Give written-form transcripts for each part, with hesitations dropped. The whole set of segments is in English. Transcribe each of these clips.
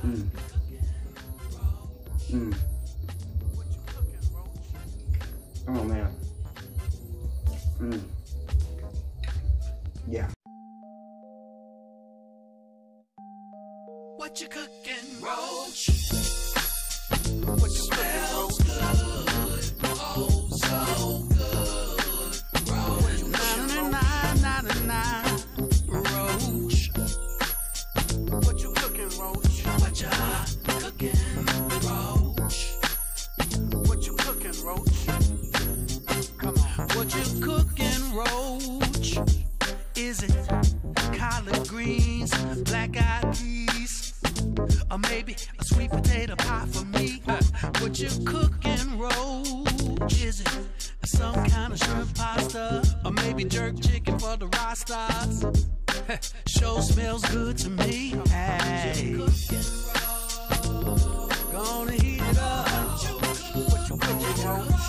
Mm. Mm. Oh man. Mm. Yeah. What you cooking, Roach? What you smells good, oh so good, Roach. Na Roach. What you cooking, Roach? What you cooking, Roach? What you cooking, Roach? Come on. What you cooking, Roach? Is it collard greens, black-eyed peas, or maybe a sweet potato pie for me? What you cooking, Roach? Is it some kind of shrimp pasta, or maybe jerk chicken for the Rastas? Sure smells good to me. Hey, gonna heat it up. What you cooking, Roach?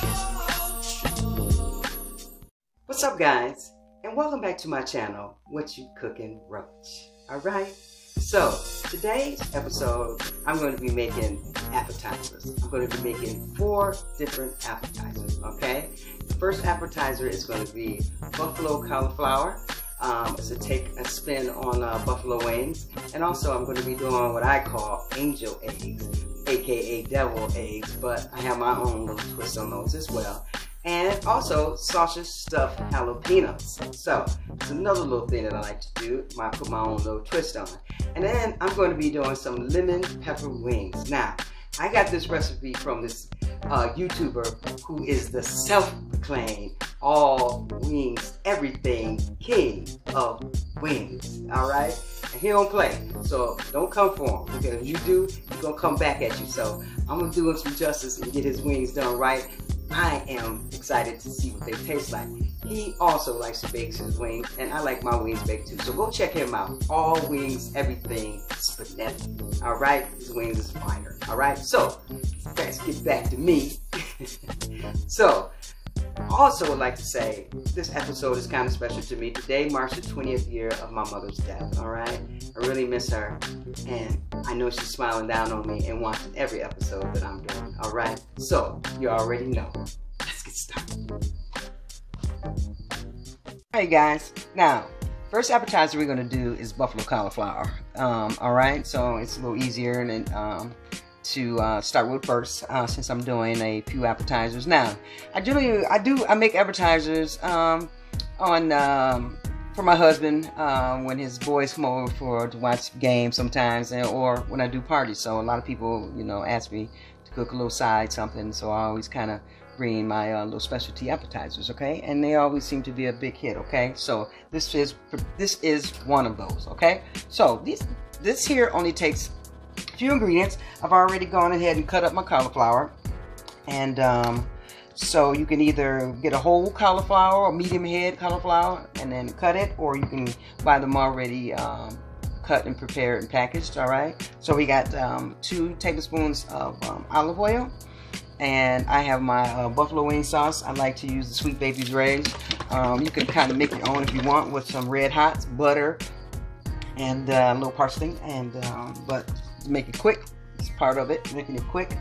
What's up, guys? And welcome back to my channel, What You Cooking, Roach. Alright, so today's episode, I'm going to be making appetizers. I'm going to be making 4 different appetizers, okay? The first appetizer is going to be Buffalo Cauliflower. It's to take a spin on buffalo wings. And also I'm going to be doing what I call angel eggs, aka devil eggs, but I have my own little twist on those as well. And also sausage stuffed jalapenos. So it's another little thing that I like to do. I put my own little twist on it. And then I'm going to be doing some lemon pepper wings. Now, I got this recipe from this YouTuber who is the self-proclaimed all wings, everything king of wings. Alright? And he don't play. So don't come for him. Because if you do, he's going to come back at you. So I'm going to do him some justice and get his wings done right. I am excited to see what they taste like. He also likes to bake his wings, and I like my wings baked too. So go check him out. All wings, everything, spaghetti. Alright? His wings is fire. Alright? So, let's get back to me. So, I also would like to say, this episode is kind of special to me. Today marks the 20th year of my mother's death, alright? I really miss her, and I know she's smiling down on me and watching every episode that I'm doing, alright? So, you already know. Let's get started. Alright guys, now, first appetizer we're going to do is Buffalo Cauliflower, alright? So, it's a little easier and to start with first, since I'm doing a few appetizers. Now, I make appetizers for my husband when his boys come over to watch games sometimes, or when I do parties. So a lot of people, you know, ask me to cook a little side something. So I always kind of bring my little specialty appetizers, okay? And they always seem to be a big hit, okay? So this is one of those, okay? So this here only takes few ingredients. I've already gone ahead and cut up my cauliflower, and so you can either get a whole cauliflower or medium head cauliflower and then cut it, or you can buy them already cut and prepared and packaged. All right, so we got 2 tablespoons of olive oil, and I have my buffalo wing sauce. I like to use the Sweet Baby's Ray's. You can kind of make your own if you want with some red hot butter and a little parsley, and but make it quick, it's part of it, making it quick.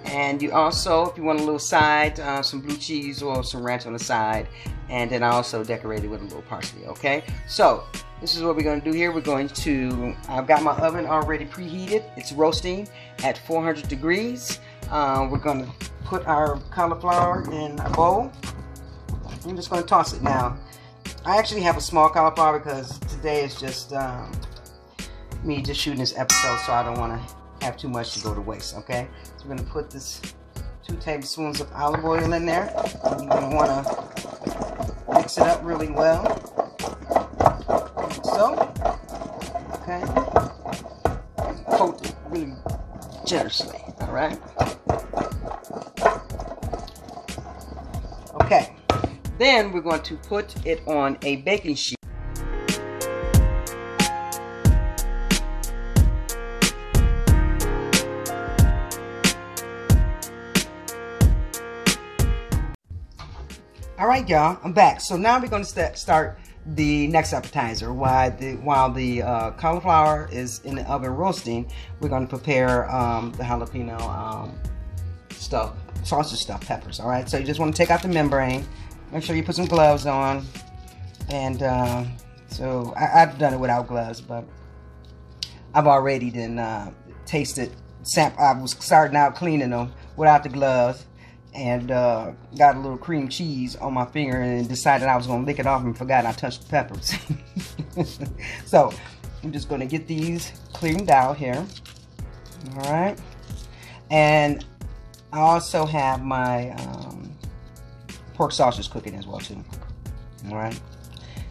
And you also, if you want a little side, some blue cheese or some ranch on the side, and then I also decorate it with a little parsley, okay? So this is what we're going to do here. I've got my oven already preheated. It's roasting at 400 degrees. We're going to put our cauliflower in a bowl. I'm just going to toss it now. I actually have a small cauliflower because today is just me just shooting this episode, so I don't want to have too much to go to waste, okay? So we're going to put this 2 tablespoons of olive oil in there. You're going to want to mix it up really well. Like so. Okay. Coat it really generously, alright? Okay. Then we're going to put it on a baking sheet. Alright y'all, I'm back. So now we're going to start the next appetizer. While the cauliflower is in the oven roasting, we're going to prepare the jalapeno sausage stuffed peppers. All right, so you just want to take out the membrane. Make sure you put some gloves on. And so I've done it without gloves, but I've already tasted. I was starting out cleaning them without the gloves, and got a little cream cheese on my finger and decided I was going to lick it off and forgot I touched the peppers. So I'm just going to get these cleaned out here. All right, and I also have my pork sausage cooking as well too. All right,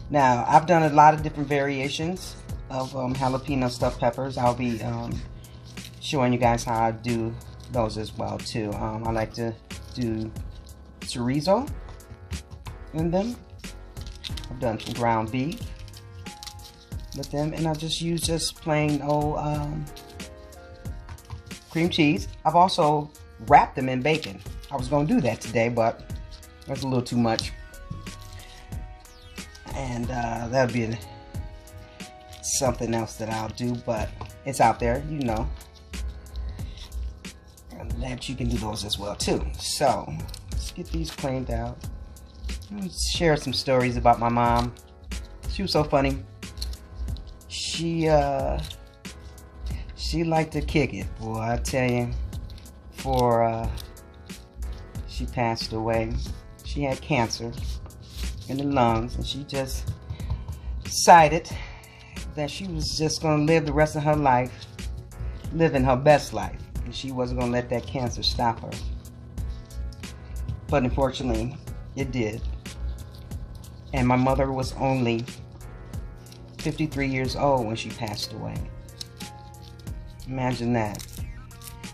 now I've done a lot of different variations of jalapeno stuffed peppers. I'll be showing you guys how I do those as well too. I like to do chorizo in them. I've done some ground beef with them, and I just use plain old cream cheese. I've also wrapped them in bacon. I was going to do that today, but that's a little too much, and that would be something else that I'll do, but it's out there, you know, and that you can do those as well too. So let's get these cleaned out. Let's share some stories about my mom. She was so funny. She liked to kick it, boy, I tell you. Before she passed away, she had cancer in the lungs, and she just decided that she was just going to live the rest of her life living her best life, and she wasn't going to let that cancer stop her. But unfortunately, it did. And my mother was only 53 years old when she passed away. Imagine that.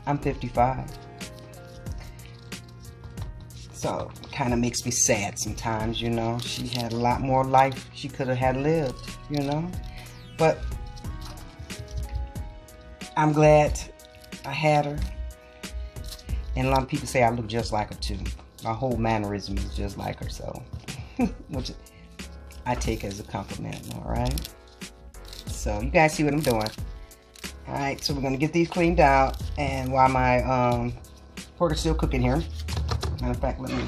I'm 55. So it kind of makes me sad sometimes, you know. She had a lot more life she could have had lived, you know. But I'm glad I had her. And a lot of people say I look just like her too. My whole mannerism is just like her, so which I take as a compliment, alright? So you guys see what I'm doing. Alright, so we're gonna get these cleaned out, and while my pork is still cooking here, matter of fact, let me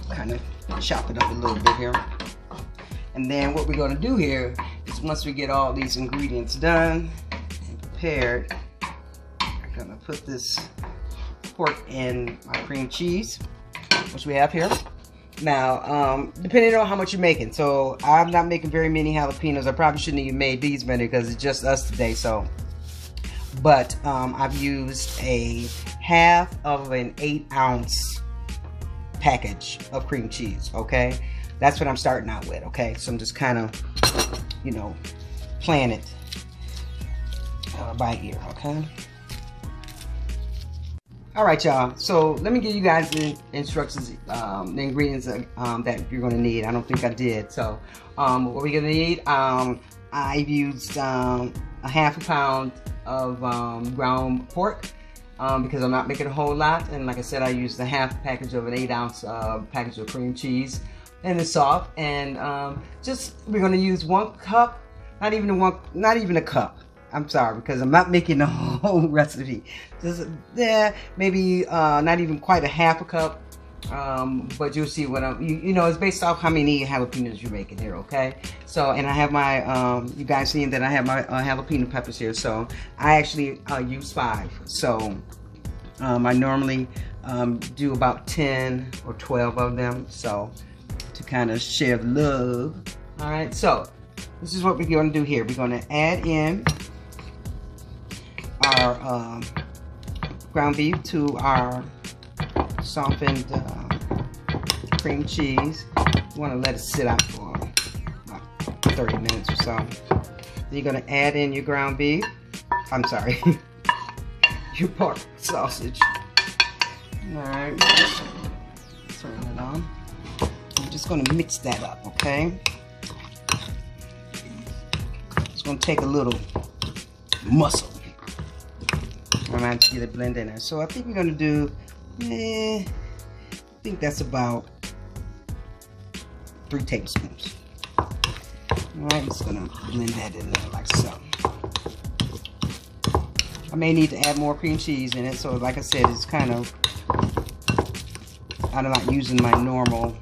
kind of chop it up a little bit here. And then what we're gonna do here is, once we get all these ingredients done and prepared, I'm gonna put this pork in my cream cheese, which we have here. Now, depending on how much you're making, so I'm not making very many jalapenos. I probably shouldn't even made these many because it's just us today. So, but I've used a half of an 8-ounce package of cream cheese. Okay, that's what I'm starting out with. Okay, so I'm just kind of, you know, playing it by ear. Okay. All right, y'all. So let me give you guys the instructions, the ingredients that you're going to need. I don't think I did. So what we're going to need, I've used a half a pound of ground pork because I'm not making a whole lot. And like I said, I used a half package of an 8-ounce package of cream cheese, and it's soft. And we're going to use 1 cup, not even a cup. I'm sorry, because I'm not making the whole recipe. Just maybe not even quite a half a cup, but you'll see what I'm. You know, it's based off how many jalapenos you're making here. Okay. So, and I have my you guys seeing that I have my jalapeno peppers here. So I actually use 5. So I normally do about 10 or 12 of them. So to kind of share the love. All right. So this is what we're going to do here. We're going to add in our ground beef to our softened cream cheese. You want to let it sit out for about 30 minutes or so. Then you're going to add in your ground beef. I'm sorry, your pork sausage. Alright, turn it on. I'm just going to mix that up, okay? It's going to take a little muscle. To get it blended in there. So I think we're going to do, I think that's about 3 tablespoons. Alright, I'm just gonna blend that in there like so. I may need to add more cream cheese in it, so like I said, it's kind of, I'm not using my normal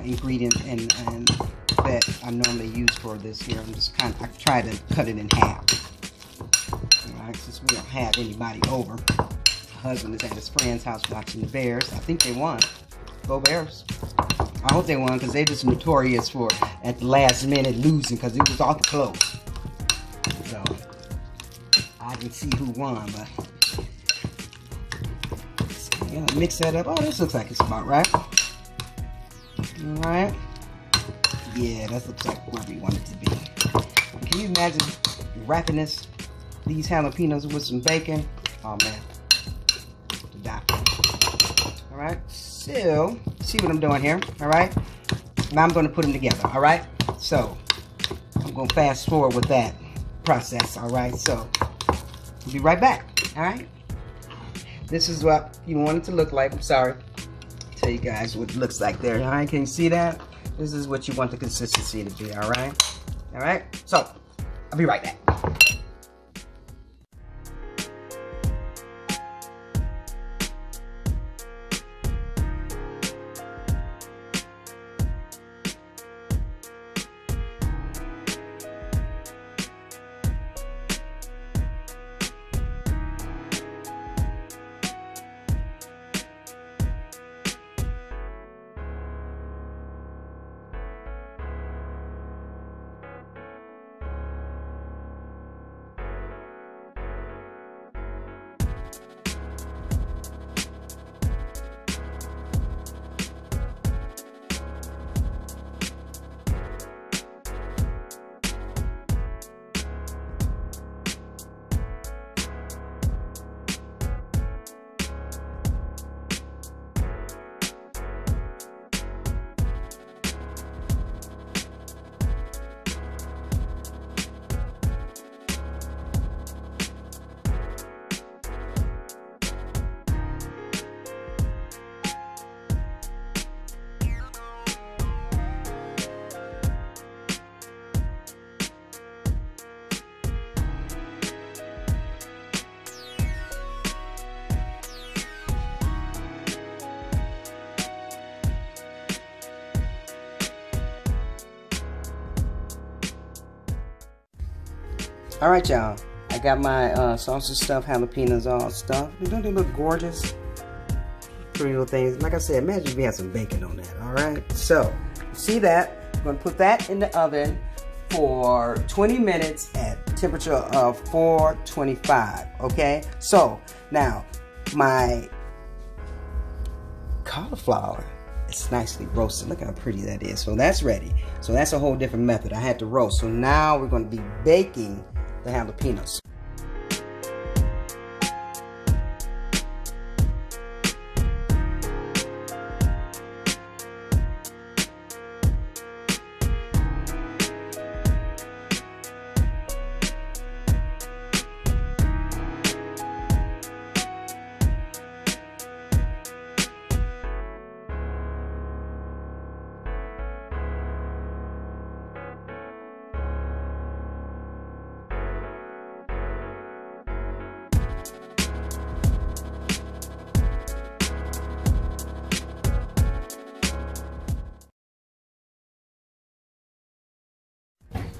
ingredient and that I normally use for this here. I'm just kind of, I try to cut it in half. Alright, since we don't have anybody over. My husband is at his friend's house watching the Bears. I think they won. Go Bears. I hope they won, because they're just notorious for at the last minute losing, because it was all close. So I didn't see who won, but yeah, mix that up. Oh, this looks like it's about right. Alright. Yeah, that looks like where we want it to be. Can you imagine wrapping these jalapenos with some bacon? Oh man. To die. Alright, so see what I'm doing here. Alright. Now I'm gonna put them together. Alright. So I'm gonna fast forward with that process. Alright, so we'll be right back. Alright. This is what you want it to look like. I'm sorry. Tell you guys what it looks like there. Alright, can you see that? This is what you want the consistency to be, alright? Alright? So, I'll be right back. Alright, y'all. I got my sausage stuffed jalapenos all stuffed. Don't they look gorgeous? Pretty little things. Like I said, imagine if we had some bacon on that. Alright? So, see that? I'm going to put that in the oven for 20 minutes at temperature of 425. Okay? So, now, my cauliflower is nicely roasted. Look how pretty that is. So, that's ready. So, that's a whole different method. I had to roast. So, now we're going to be baking the jalapenos.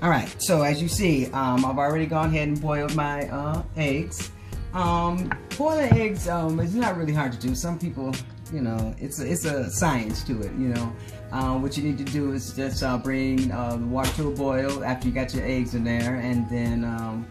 Alright, so as you see, I've already gone ahead and boiled my eggs. Boiling eggs is not really hard to do. Some people, you know, it's a science to it, you know. What you need to do is just bring the water to a boil after you got your eggs in there, and then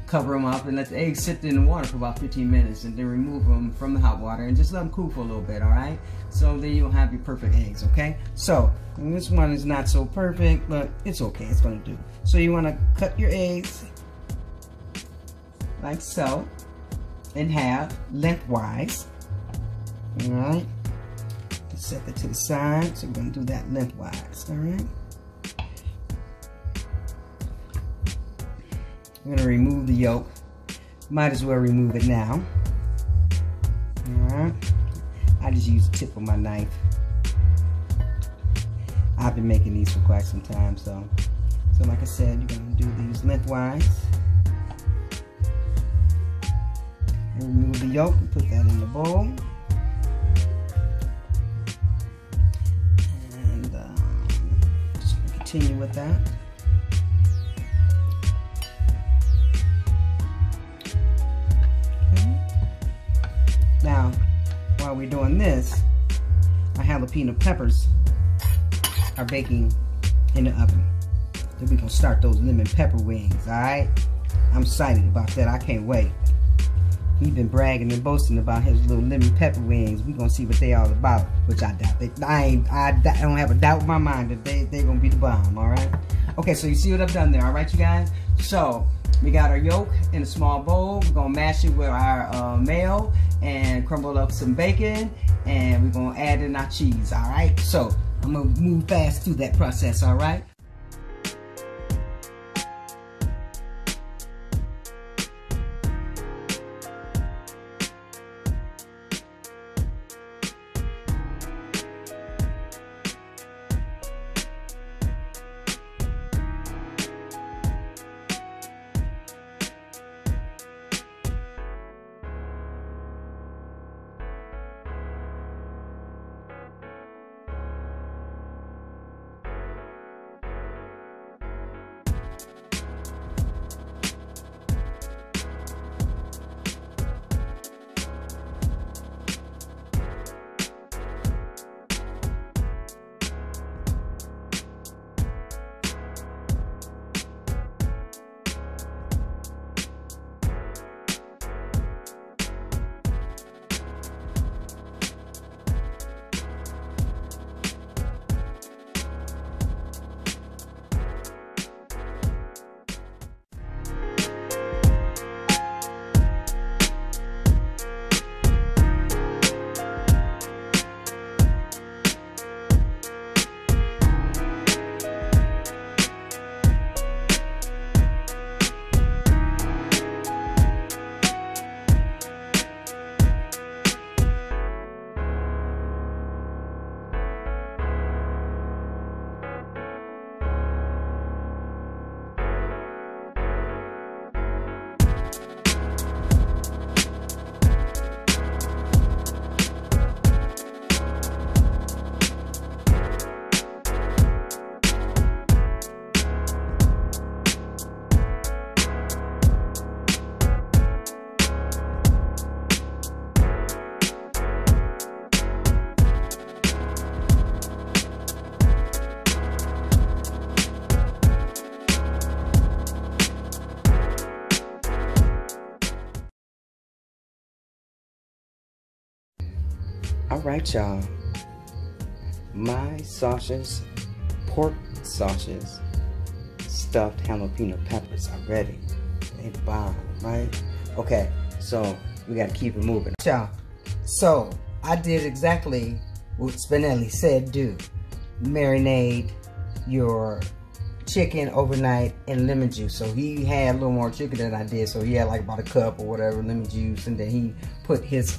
cover them up and let the eggs sit in the water for about 15 minutes, and then remove them from the hot water and just let them cool for a little bit, alright? So then you'll have your perfect eggs, okay? So, this one is not so perfect, but it's okay, it's gonna do. So you wanna cut your eggs like so, in half, lengthwise, alright? Set that to the side, so we're gonna do that lengthwise, alright? I'm gonna remove the yolk. Might as well remove it now. Alright. I just use the tip of my knife. I've been making these for quite some time, so like I said, you're gonna do these lengthwise. And remove the yolk and put that in the bowl. And just continue with that. Okay. Now, while we're doing this, our jalapeno peppers are baking in the oven. Then we're gonna start those lemon pepper wings, alright? I'm excited about that. I can't wait. He's been bragging and boasting about his little lemon pepper wings. We're gonna see what they all about, which I doubt. I don't have a doubt in my mind that they're gonna be the bomb, alright? Okay, so you see what I've done there, alright, you guys? So, we got our yolk in a small bowl. We're gonna mash it with our mayo and crumble up some bacon, and we're gonna add in our cheese, alright? So, I'm gonna move fast through that process, alright? Alright, y'all. My sausage, pork sausage, stuffed jalapeno peppers are ready. They bomb, right? Okay, so we gotta keep it moving. Y'all, so I did exactly what Spinelli said do. Marinate your chicken overnight in lemon juice. So he had a little more chicken than I did, so he had like about a cup or whatever lemon juice, and then he put his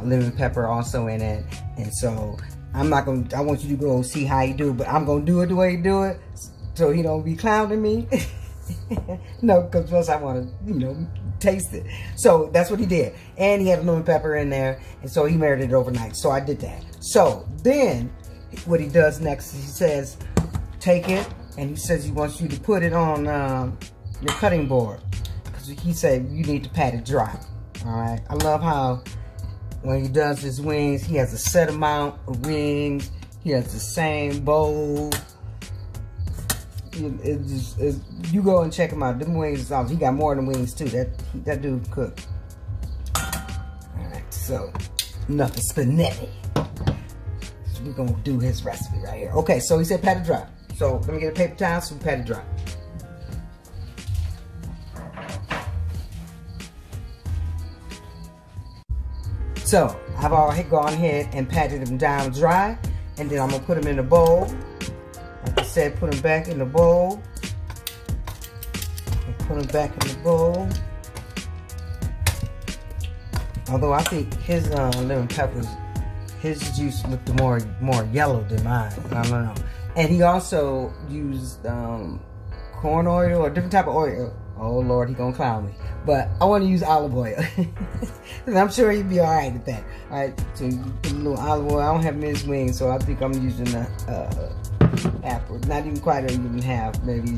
lemon pepper also in it. And so I want you to go see how he do, but I'm gonna do it the way he do it, so he don't be clowning me. No, because plus I want to, you know, taste it. So that's what he did, and he had a lemon pepper in there, and so he marinated it overnight. So I did that. So then what he does next is he says, take it, and he says he wants you to put it on your cutting board, because he said you need to pat it dry. All right. I love how when he does his wings, he has a set amount of wings. He has the same bowl. You go and check him out. Them wings is awesome. He got more than wings too. That dude cook. All right, so enough of Spinelli. So we're gonna do his recipe right here. Okay, so he said pat it dry. So let me get a paper towel so we pat it dry. So I've already gone ahead and patted them down dry, and then I'm gonna put them in a bowl. Like I said, put them back in the bowl. And put them back in the bowl. Although I think his lemon peppers his juice looked more yellow than mine. I don't know. And he also used corn oil or different type of oil. Oh Lord, he gonna clown me. But I want to use olive oil. I'm sure he'd be all right with that. All right, so you put a little olive oil. I don't have minced wings, so I think I'm using half, not even quite even half, maybe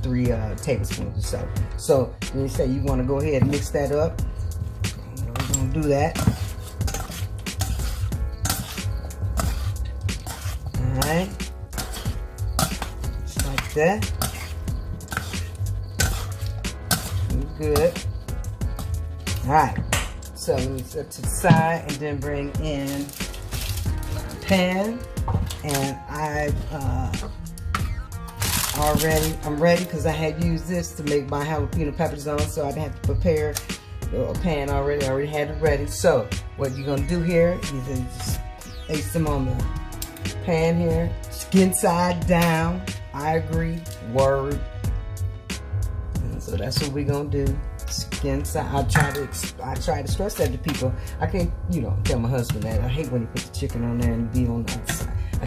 3 tablespoons or so. So then you say you want to go ahead and mix that up. We're gonna do that. All right, just like that. Good. All right, so let me set to the side and then bring in a pan. And I'm ready because I had used this to make my jalapeno peppers on, so I didn't have to prepare a pan already. I already had it ready. So what you're gonna do here is just place them on the pan here, skin side down. I agree, word. So that's what we're gonna do. Skin side. I try to stress that to people. I can't, tell my husband that. I hate when he puts the chicken on there and be on the other side. I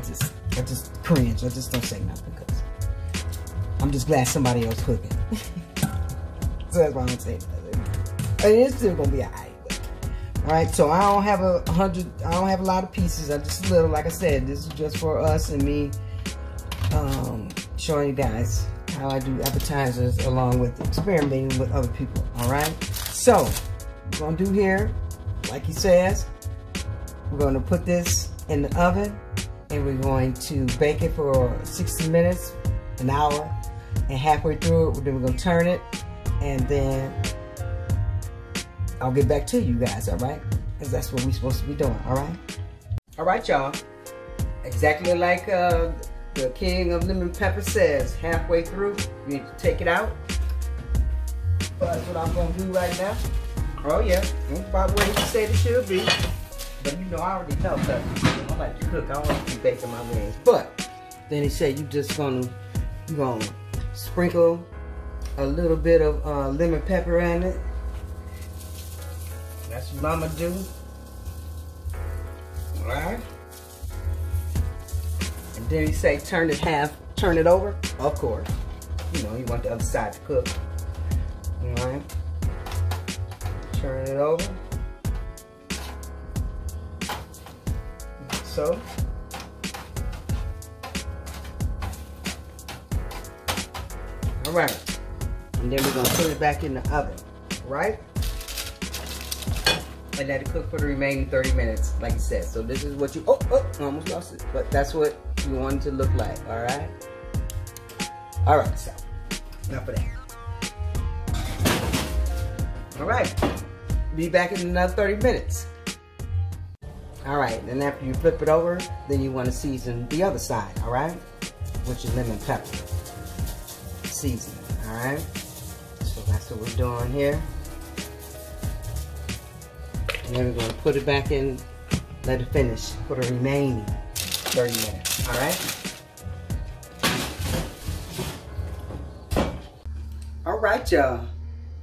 just cringe. I just don't say nothing because I'm just glad somebody else cooking. So that's why I don't say nothing. And it's still gonna be alright. Alright, so I don't have I don't have a lot of pieces. I just a little. Like I said, this is just for us and me, showing you guys how I do appetizers along with experimenting with other people. Alright, so we're gonna do here, like he says, we're gonna put this in the oven and we're going to bake it for 60 minutes, an hour, and halfway through it, then we're gonna turn it, and then I'll get back to you guys. Alright, because that's what we're supposed to be doing. Alright, y'all, exactly like the king of lemon pepper says, halfway through, you need to take it out. But that's what I'm going to do right now. Oh yeah, it's about where he said it should be. But I already know that I like to cook. I don't like to be baking my wings. But then he said you're gonna sprinkle a little bit of lemon pepper in it. That's what I'm gonna do. All right. And then he say turn it over. Of course, you want the other side to cook. All right, turn it over. So, all right, and then we're gonna put it back in the oven, right? And let it cook for the remaining 30 minutes, like it says. So this is what you, I almost lost it, but that's what you want it to look like, all right? All right, so, enough of that. All right, be back in another 30 minutes. All right, and after you flip it over, then you want to season the other side, all right? Which is lemon pepper seasoning, all right? So that's what we're doing here. And then we're going to put it back in, let it finish for the remaining 30 minutes, all right? All right, y'all.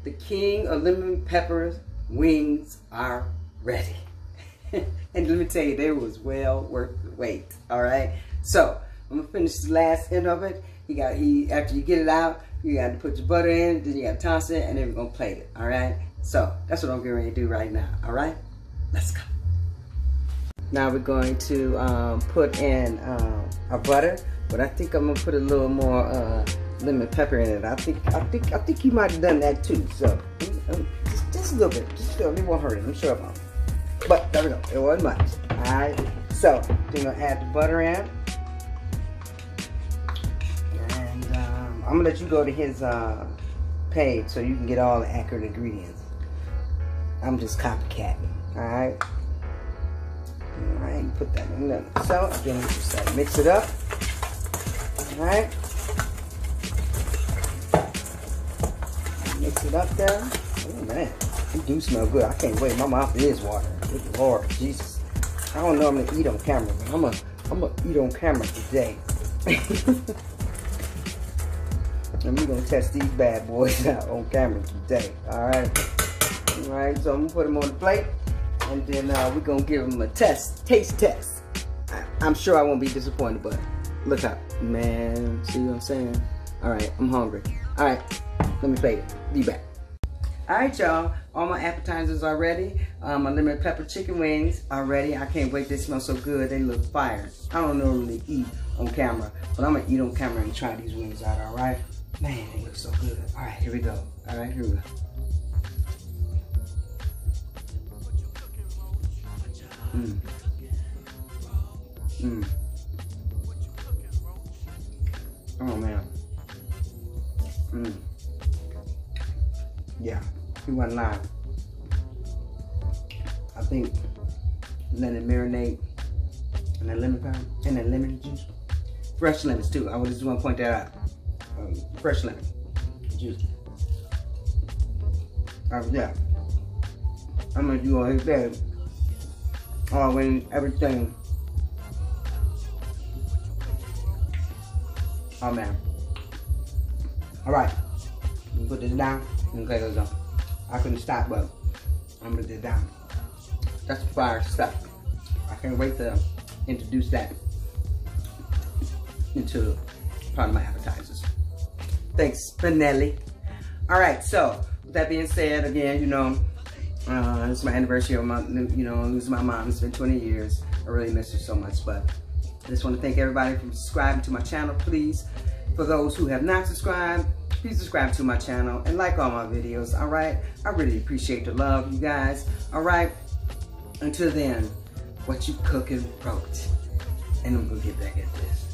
The king of lemon pepper wings are ready. And let me tell you, they was well worth the wait, all right? So, I'm going to finish the last end of it. After you get it out, you got to put your butter in, then you got to toss it, and then we're going to plate it, all right? So, that's what I'm getting ready to do right now, all right? Let's go. Now we're going to put in our butter, but I think I'm going to put a little more lemon pepper in it. I think you might have done that too, so just a little bit. It won't hurt it, I'm sure it won't. But there we go, it wasn't much. Alright, so we're going to add the butter in. And I'm going to let you go to his page so you can get all the accurate ingredients. I'm just copycatting, alright? Alright, put that in there. So, again, just mix it up. Alright? Mix it up there. Oh man, it do smell good. I can't wait. My mouth is watering. Good Lord, Jesus. I don't normally eat on camera, but I'm gonna eat on camera today. And we're gonna test these bad boys out on camera today. Alright. Alright, so I'm gonna put them on the plate. And then we're gonna give them a taste test. I'm sure I won't be disappointed, but look out, man. See what I'm saying? All right, I'm hungry. All right, let me play it. Be back. All right, y'all. All my appetizers are ready. My lemon pepper chicken wings are ready. I can't wait. They smell so good. They look fire. I don't normally eat on camera, but I'm gonna eat on camera and try these wings out. All right, man, they look so good. All right, here we go. All right, here we go. Mmm. Mmm. Oh man. Mmm. Yeah, he wasn't lying. I think letting it marinate and that lemon pepper and that lemon juice. Fresh lemons too. I just want to point that out. Fresh lemon juice. Yeah. I'm gonna do all his bed. Oh, when everything. Oh man. All right. I'm gonna put this down. Okay, let's go. I couldn't stop, but I'm gonna put this down. That's fire stuff. I can't wait to introduce that into part of my appetizers. Thanks, Benelli. All right, so with that being said, again, you know, it's my anniversary of my, you know, losing my mom. It's been 20 years. I really miss her so much, but I just want to thank everybody for subscribing to my channel. Please, for those who have not subscribed, please subscribe to my channel and like all my videos, all right? I really appreciate the love, you guys, all right? Until then, what you cooking, wrote. And I'm gonna get back at this.